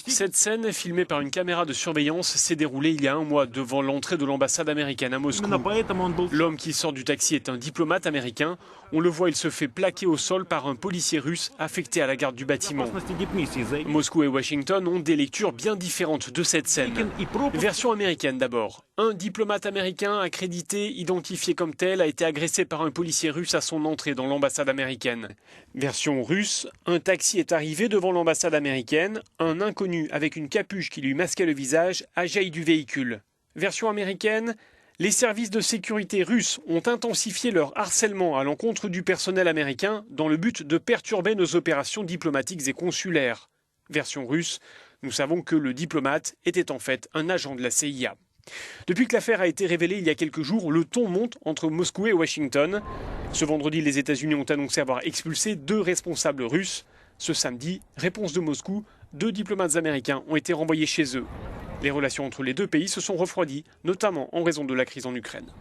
Cette scène, filmée par une caméra de surveillance, s'est déroulée il y a un mois devant l'entrée de l'ambassade américaine à Moscou. L'homme qui sort du taxi est un diplomate américain. On le voit, il se fait plaquer au sol par un policier russe affecté à la garde du bâtiment. Moscou et Washington ont des lectures bien différentes de cette scène. Version américaine d'abord. Un diplomate américain accrédité, identifié comme tel, a été agressé par un policier russe à son entrée dans l'ambassade américaine. Version russe, un taxi est arrivé devant l'ambassade américaine. Un inconnu avec une capuche qui lui masquait le visage a jailli du véhicule. Version américaine, les services de sécurité russes ont intensifié leur harcèlement à l'encontre du personnel américain dans le but de perturber nos opérations diplomatiques et consulaires. Version russe, nous savons que le diplomate était en fait un agent de la CIA. Depuis que l'affaire a été révélée il y a quelques jours, le ton monte entre Moscou et Washington. Ce vendredi, les États-Unis ont annoncé avoir expulsé 2 responsables russes. Ce samedi, réponse de Moscou, 2 diplomates américains ont été renvoyés chez eux. Les relations entre les 2 pays se sont refroidies, notamment en raison de la crise en Ukraine.